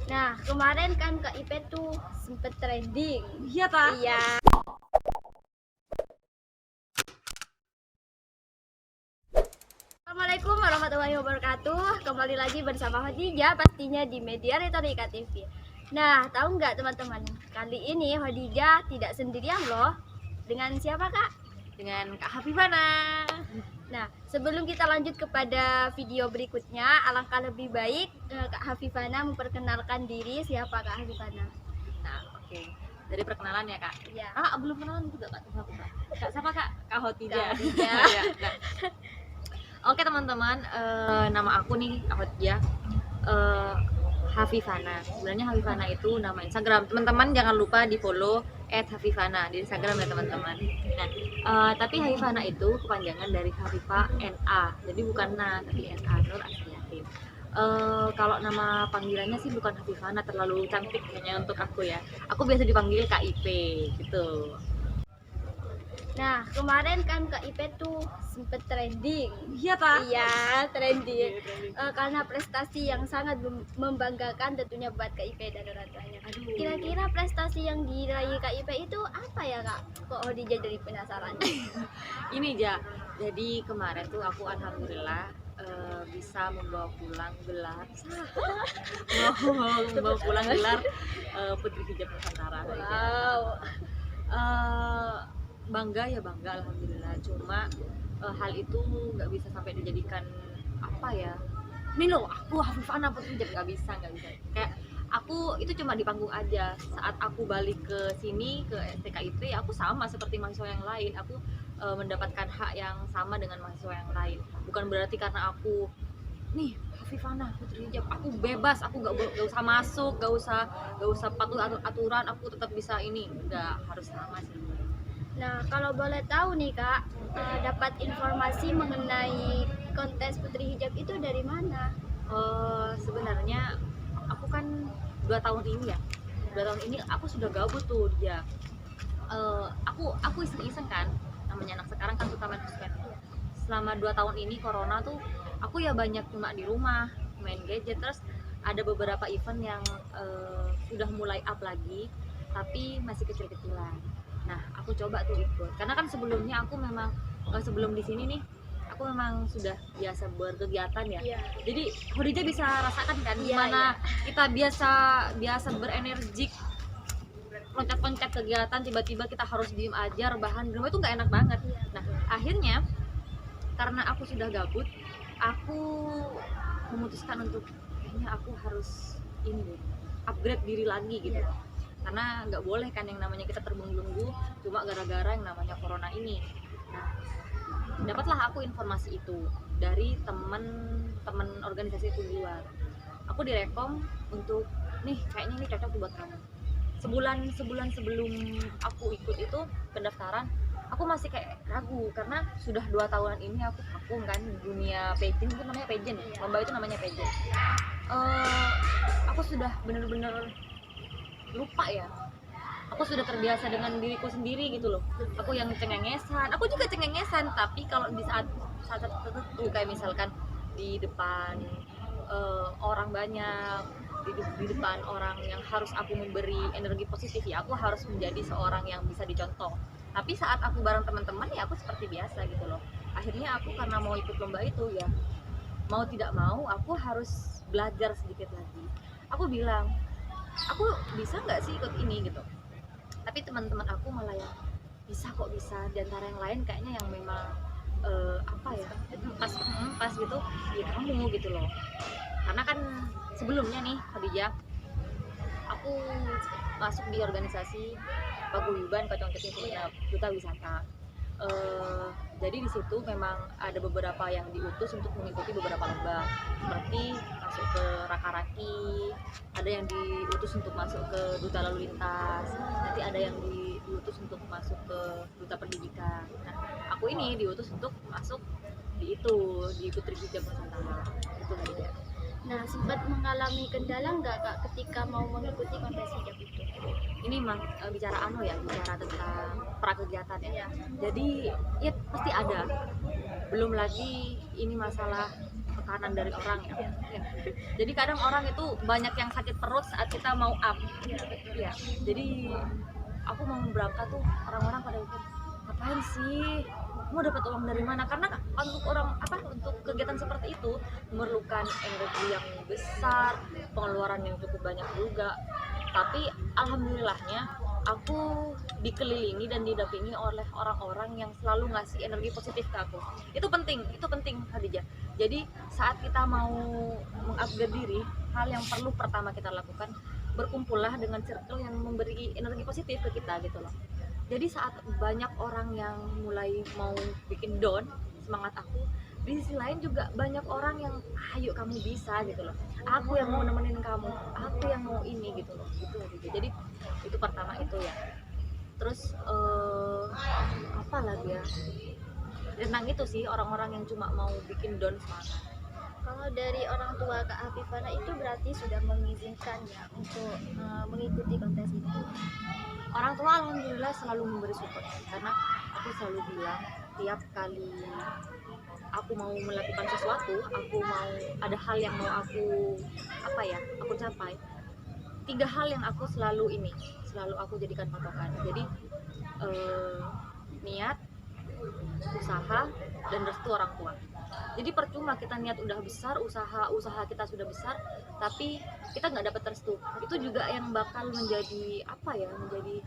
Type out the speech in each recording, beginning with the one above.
Nah, kemarin kan KIP tuh sempet trending. Iya ta? Iya. Assalamualaikum warahmatullahi wabarakatuh. Kembali lagi bersama Khadijah pastinya di Media Retorika TV. Nah, tahu nggak teman-teman? Kali ini Khadijah tidak sendirian loh. Dengan siapa, Kak? Dengan Kak Hafifana. Nah, sebelum kita lanjut kepada video berikutnya, alangkah lebih baik Kak Hafifana memperkenalkan diri. Siapa Kak Hafifana? Nah, oke. Dari perkenalan ya, Kak. Ya. Belum kenalan juga, Kak. Sama aku, Kak. Kak siapa, Kak? Kak Hotija. Kak Hotija. Iya, nah. Oke, teman-teman, nama aku nih Kak Hotija. Hafifana. Sebenarnya Hafifana itu nama Instagram. Teman-teman jangan lupa di-follow @hafifana di Instagram ya, teman-teman. Nah, tapi Hafifana itu kepanjangan dari Hafifa NA. Jadi bukan Na, tapi NA, Nur Asriyatin. Kalau nama panggilannya sih bukan Hafifana, terlalu cantik kayaknya untuk aku ya. Aku biasa dipanggil KIP gitu. Nah, kemarin kan KIP tuh sempet trending. Iya ta? Iya, trending. Karena prestasi yang sangat membanggakan tentunya buat KIP dan orang tuanya. Kira-kira prestasi yang diraih KIP itu apa ya, Kak? Kok Khadijah jadi penasaran? Ini Ja, jadi kemarin tuh aku alhamdulillah bisa membawa pulang gelar membawa pulang gelar Putri Hijab Nusantara. Wow. Bangga ya, bangga alhamdulillah. Cuma hal itu nggak bisa sampai dijadikan apa ya, ini loh aku Hafifana Putri Hijab, nggak bisa. Kayak aku itu cuma di panggung aja. Saat aku balik ke sini ke STKIP, aku sama seperti mahasiswa yang lain. Aku mendapatkan hak yang sama dengan mahasiswa yang lain. Bukan berarti karena aku nih Hafifana Putri Hijab aku bebas, aku nggak usah masuk, nggak usah patuh aturan, aku tetap bisa ini. Nggak harus sama sih. Nah, kalau boleh tahu nih Kak, dapat informasi mengenai kontes Putri Hijab itu dari mana? Sebenarnya aku kan 2 tahun ini ya, 2 tahun ini aku sudah gabut tuh dia. Aku iseng-iseng kan, namanya anak sekarang kan suka main sosmed. Selama 2 tahun ini corona tuh aku ya banyak cuma di rumah main gadget. Terus ada beberapa event yang sudah mulai up lagi tapi masih kecil-kecilan. Nah, aku coba tuh ikut. Karena kan sebelumnya aku memang sebelum di sini nih aku memang sudah biasa berkegiatan ya. Iya. Jadi Khadijah bisa rasakan kan Iya, gimana kita biasa berenergik, loncat-loncat kegiatan, tiba-tiba kita harus diem aja rebahan di rumah, itu nggak enak banget. Nah, akhirnya karena aku sudah gabut, aku memutuskan untuk kayaknya aku harus ini deh, upgrade diri lagi gitu. Karena nggak boleh kan yang namanya kita terbelenggu cuma gara-gara yang namanya corona ini. Nah, dapatlah aku informasi itu dari teman-teman organisasi itu di luar. Aku direkom untuk nih kayaknya ini cocok buat kamu. Sebulan sebelum aku ikut itu pendaftaran, aku masih kayak ragu karena sudah 2 tahunan ini aku vakum kan di dunia pageant. Itu namanya pageant, lomba itu namanya pageant. Aku sudah bener-bener lupa ya, aku sudah terbiasa dengan diriku sendiri gitu loh. Aku yang cengengesan, aku juga cengengesan, tapi kalau di saat tertentu kayak misalkan di depan orang banyak, di depan orang yang harus aku memberi energi positif, ya aku harus menjadi seorang yang bisa dicontoh. Tapi saat aku bareng teman-teman ya aku seperti biasa gitu loh. Akhirnya aku karena mau ikut lomba itu ya mau tidak mau aku harus belajar sedikit lagi. Aku bilang, aku bisa nggak sih ikut ini gitu. Tapi teman-teman aku malah yang bisa kok, bisa. Di antara yang lain kayaknya yang memang apa ya, pas gitu ya kamu gitu loh. Karena kan sebelumnya nih Khadijah, aku masuk di organisasi paguyuban Pocong Keting Duta Wisata. Jadi di situ memang ada beberapa yang diutus untuk mengikuti beberapa lomba, seperti masuk ke Raka-Raki, ada yang diutus untuk masuk ke Duta Lalu Lintas, nanti ada yang diutus untuk masuk ke Duta Pendidikan. Nah, aku ini diutus untuk masuk di Putri Hijab Nusantara itu aja. Nah, sempat mengalami kendala nggak Kak ketika mau mengikuti kontes hijab itu? Ini bicara bicara tentang prakegiatan ya. Jadi ya pasti ada. Belum lagi ini masalah tekanan dari orang ya. Ya. Jadi kadang orang itu banyak yang sakit perut saat kita mau up. Ya. Jadi aku mau berangkat tuh orang-orang pada pikir ngapain sih, mau dapat uang dari mana, karena untuk orang apa, untuk kegiatan seperti itu memerlukan energi yang besar, pengeluaran yang cukup banyak juga. Tapi alhamdulillahnya aku dikelilingi dan didampingi oleh orang-orang yang selalu ngasih energi positif ke aku. Itu penting Khadijah. Jadi saat kita mau mengupgrade diri, hal yang perlu pertama kita lakukan, berkumpullah dengan circle yang memberi energi positif ke kita gitu loh. Jadi saat banyak orang yang mulai mau bikin down semangat aku, di sisi lain juga banyak orang yang ayo kamu bisa gitu loh, aku yang mau nemenin kamu, aku yang mau ini gitu loh, gitu aja. Jadi itu pertama itu ya. Terus apa lagi ya, tentang itu sih, orang-orang yang cuma mau bikin down semangat. Kalau dari orang tua Kak Afifana itu berarti sudah mengizinkan ya untuk mengikuti kontes itu. Orang tua alhamdulillah selalu memberi support, karena aku selalu bilang tiap kali aku mau melakukan sesuatu, aku mau ada hal yang mau aku apa ya, aku capai, 3 hal yang aku selalu aku jadikan patokan. Jadi niat, usaha, dan restu orang tua. Jadi percuma kita niat udah besar, usaha kita sudah besar, tapi kita nggak dapat restu, itu juga yang bakal menjadi apa ya, menjadi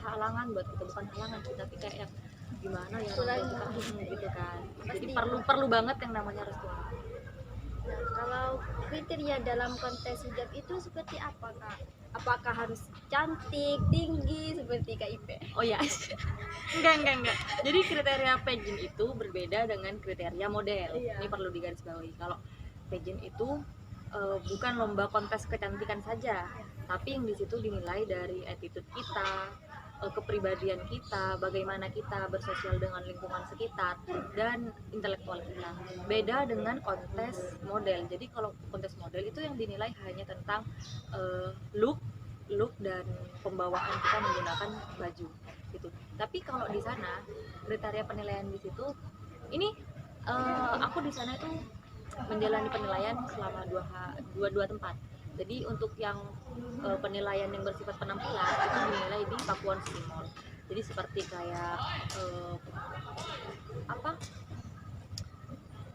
halangan buat kita, bukan halangan sih, tapi kayak yang gimana ya orang tua kita gitu kan. Jadi perlu banget yang namanya restu. Nah, kalau kriteria dalam kontes hijab itu seperti apa Kak? Apakah harus cantik, tinggi seperti KIP? Oh ya, enggak. Jadi kriteria pageant itu berbeda dengan kriteria model. Iya. Ini perlu digarisbawahi. Kalau pageant itu bukan lomba kontes kecantikan saja, tapi yang di situ dinilai dari attitude kita, kepribadian kita, bagaimana kita bersosial dengan lingkungan sekitar, dan intelektual kita. Beda dengan kontes model. Jadi kalau kontes model itu yang dinilai hanya tentang look dan pembawaan kita menggunakan baju gitu. Tapi kalau di sana kriteria penilaian di situ, ini aku di sana itu menjalani penilaian selama dua tempat. Jadi untuk yang penilaian yang bersifat penampilan itu dinilai di Pakuan City Mall. Jadi seperti kayak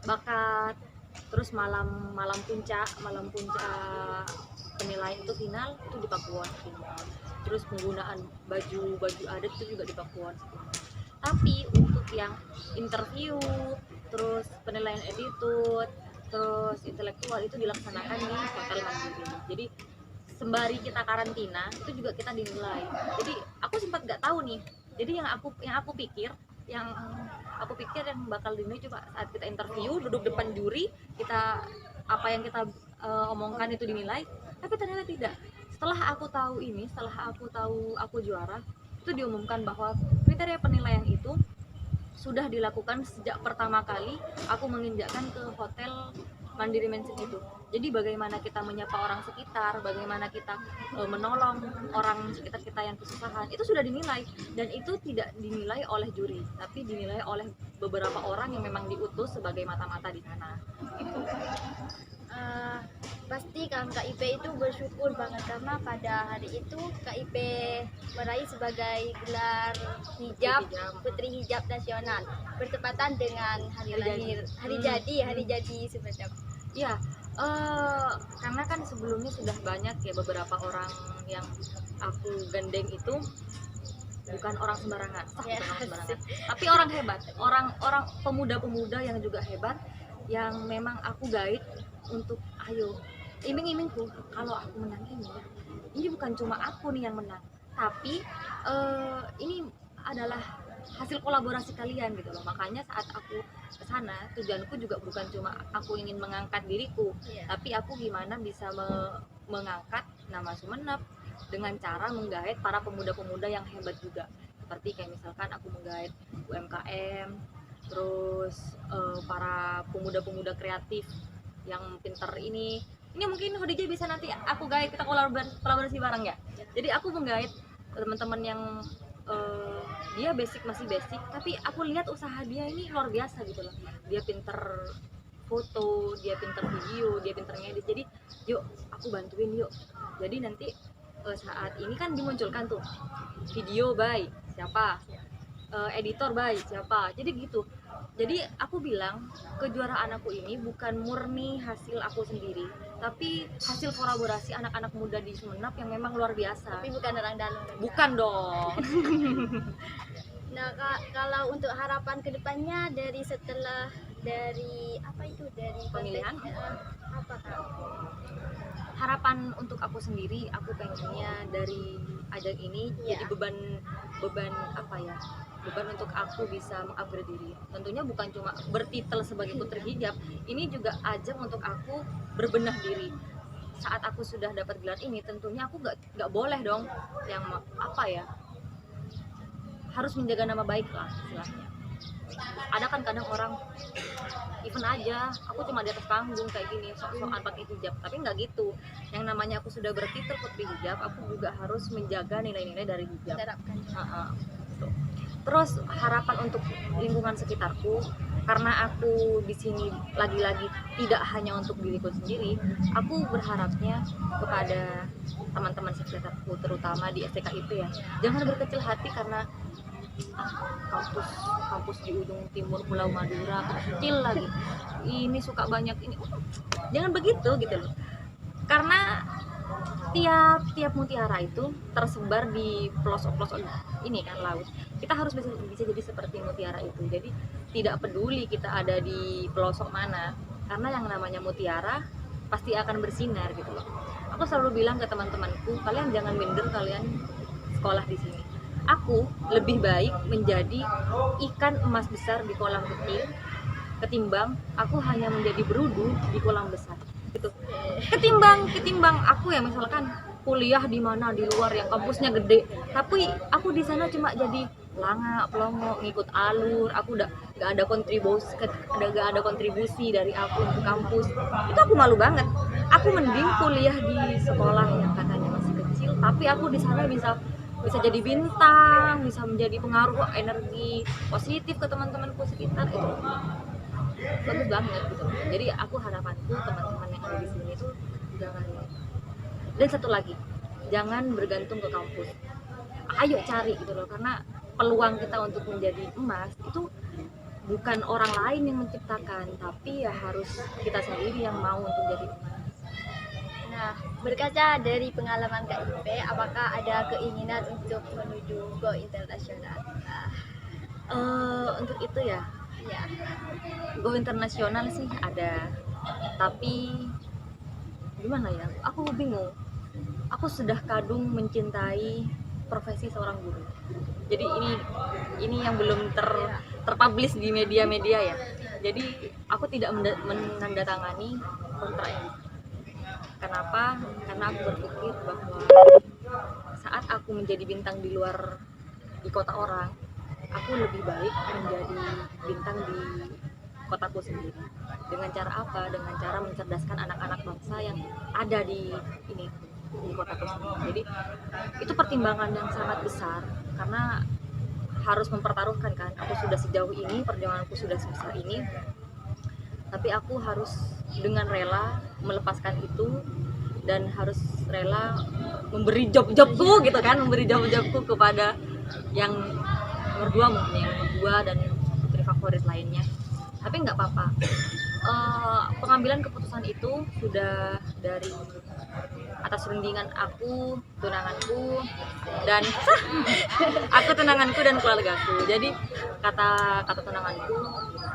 bakat, terus malam puncak penilaian itu final itu di Pakuan City Mall. Terus penggunaan baju adat itu juga di Pakuan City Mall. Tapi untuk yang interview, terus penilaian attitude, terus intelektual itu dilaksanakan di Hotel Mandiri. Jadi sembari kita karantina itu juga kita dinilai. Jadi aku sempat nggak tahu nih. Jadi yang aku pikir yang bakal dinilai coba saat kita interview, duduk depan juri, kita apa yang kita omongkan itu dinilai. Tapi ternyata tidak. Setelah aku tahu aku juara, itu diumumkan bahwa kriteria penilaian itu sudah dilakukan sejak pertama kali aku menginjakkan ke Hotel Mandiri Mansion itu. Jadi bagaimana kita menyapa orang sekitar, bagaimana kita menolong orang sekitar kita yang kesusahan, itu sudah dinilai. Dan itu tidak dinilai oleh juri, tapi dinilai oleh beberapa orang yang memang diutus sebagai mata-mata di sana gitu. Pasti kan KIP itu bersyukur banget karena pada hari itu KIP meraih sebagai gelar hijab Putri Hijab Nasional bertepatan dengan hari jadi sebenarnya. Iya, karena kan sebelumnya sudah banyak ya beberapa orang yang aku gandeng itu bukan orang sembarangan, tapi orang hebat, orang pemuda-pemuda yang juga hebat, yang memang aku guide untuk ayo iming-imingku kalau aku menang ini bukan cuma aku nih yang menang, tapi ini adalah hasil kolaborasi kalian gitu loh. Makanya saat aku kesana tujuanku juga bukan cuma aku ingin mengangkat diriku, tapi aku gimana bisa mengangkat nama Sumenep dengan cara menggait para pemuda-pemuda yang hebat juga, seperti kayak misalkan aku menggait UMKM, terus para pemuda-pemuda kreatif yang pinter ini mungkin Khadijah bisa nanti aku guide, kita kolaborasi bareng ya. Jadi aku menggait teman-teman yang dia masih basic, tapi aku lihat usaha dia ini luar biasa gitu loh. Dia pinter foto, dia pinter video, dia pinter ngedit. Jadi yuk aku bantuin yuk. Jadi nanti saat ini kan dimunculkan tuh video by siapa, editor by siapa, jadi gitu. Jadi aku bilang kejuaraan aku ini bukan murni hasil aku sendiri, tapi hasil kolaborasi anak-anak muda di Sumenep yang memang luar biasa. Tapi bukan orang dalam. Bukan dong. Nah, kalau untuk harapan kedepannya dari apa itu dari Pemilihan? apa Kak? Harapan untuk aku sendiri, aku pengennya dari ajang ini jadi beban apa ya, beban untuk aku bisa mengupgrade diri. Tentunya bukan cuma bertitel sebagai putri hijab, ini juga ajang untuk aku berbenah diri. Saat aku sudah dapat gelar ini, tentunya aku nggak boleh dong yang apa ya, harus menjaga nama baik lah istilahnya. Ada kan kadang orang event aja, aku cuma di atas panggung kayak gini, sok-sokan pakai hijab, tapi nggak gitu. Yang namanya aku sudah bertitel putri hijab, aku juga harus menjaga nilai-nilai dari hijab. Gitu. Terus harapan untuk lingkungan sekitarku, karena aku di sini lagi-lagi tidak hanya untuk diriku sendiri, aku berharapnya kepada teman-teman sekitarku, terutama di STKIP ya, jangan berkecil hati karena kampus di ujung timur Pulau Madura kecil lagi, ini suka banyak ini, jangan begitu gitu loh. Karena tiap mutiara itu tersebar di pelosok-pelosok ini kan laut. Kita harus bisa jadi seperti mutiara itu. Jadi tidak peduli kita ada di pelosok mana, karena yang namanya mutiara pasti akan bersinar gitu loh. Aku selalu bilang ke teman-temanku, kalian jangan minder kalian sekolah di sini. Aku lebih baik menjadi ikan emas besar di kolam kecil ketimbang aku hanya menjadi berudu di kolam besar gitu. Ketimbang aku ya misalkan kuliah di mana di luar yang kampusnya gede, tapi aku di sana cuma jadi pelongo ngikut alur, aku udah gak ada kontribusi dari aku untuk kampus. Itu aku malu banget. Aku mending kuliah di sekolah yang katanya masih kecil, tapi aku di sana bisa jadi bintang, bisa menjadi pengaruh energi positif ke teman-temanku sekitar. Itu bagus banget gitu. Jadi aku harapanku teman-teman yang ada di sini tuh jangan, dan satu lagi, jangan bergantung ke kampus. Ayo cari gitu loh, karena peluang kita untuk menjadi emas itu bukan orang lain yang menciptakan, tapi ya harus kita sendiri yang mau untuk jadi emas. Nah, berkaca dari pengalaman KIP, apakah ada keinginan untuk menuju go internasional? Untuk itu ya, go internasional sih ada, tapi gimana ya? Aku bingung. Aku sudah kadung mencintai profesi seorang guru. Jadi ini yang belum terpublish di media-media ya. Jadi aku tidak menandatangani kontrak ini. Kenapa? Karena aku berpikir bahwa saat aku menjadi bintang di kota orang, aku lebih baik menjadi bintang di kotaku sendiri. Dengan cara apa? Dengan cara mencerdaskan anak-anak bangsa yang ada di kotaku sendiri. Jadi itu pertimbangan yang sangat besar, karena harus mempertaruhkan kan. Aku sudah sejauh ini, perjuanganku sudah sebesar ini, tapi aku harus dengan rela melepaskan itu dan harus rela memberi job-jobku gitu kan, memberi job-jobku kepada yang nomor 2 mungkin, yang nomor 2 dan putri favorit lainnya. Tapi nggak apa-apa. Pengambilan keputusan itu sudah dari atas rundingan aku, tunanganku dan keluargaku. Jadi kata tunanganku,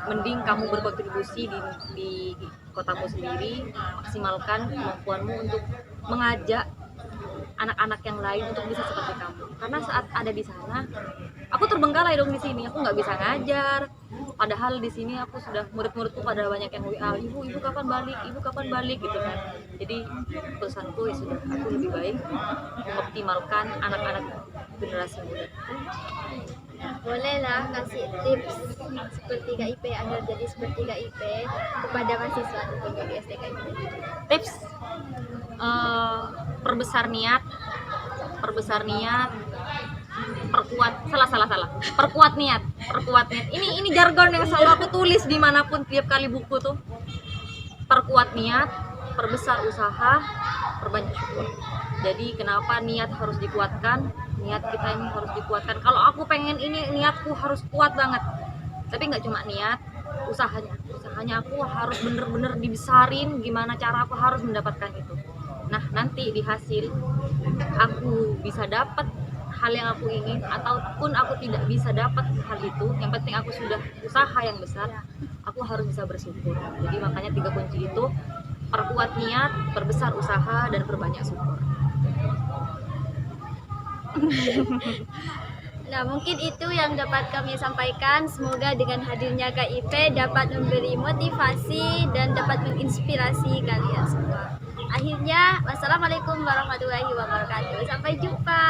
mending kamu berkontribusi di kotamu sendiri, maksimalkan kemampuanmu untuk mengajak anak-anak yang lain untuk bisa seperti kamu. Karena saat ada di sana, aku terbengkalai dong di sini. Aku nggak bisa ngajar. Padahal di sini aku sudah murid-muridku pada banyak yang WA, ibu kapan balik gitu kan. Jadi keputusanku ya sudah, aku lebih baik mengoptimalkan anak-anak generasi muda. Bolehlah kasih tips seperti KIP agar jadi seperti KIP kepada mahasiswa ataupun di STKIP. Tips perbesar niat, perkuat niat. Ini jargon yang selalu aku tulis dimanapun tiap kali buku tuh. perkuat niat, perbesar usaha, perbanyak syukur. Jadi kenapa niat harus dikuatkan? Niat kita ini harus dikuatkan. Kalau aku pengen ini, niatku harus kuat banget. Tapi nggak cuma niat, usahanya aku harus bener-bener dibesarin. Gimana cara aku harus mendapatkan itu? Nah, nanti di hasil aku bisa dapat hal yang aku ingin, ataupun aku tidak bisa dapat hal itu, yang penting aku sudah usaha yang besar, aku harus bisa bersyukur. Jadi makanya 3 kunci itu: perkuat niat, perbesar usaha, dan perbanyak syukur. Nah, mungkin itu yang dapat kami sampaikan. Semoga dengan hadirnya KIP dapat memberi motivasi dan dapat menginspirasi kalian semua. Akhirnya, wassalamualaikum warahmatullahi wabarakatuh. Sampai jumpa.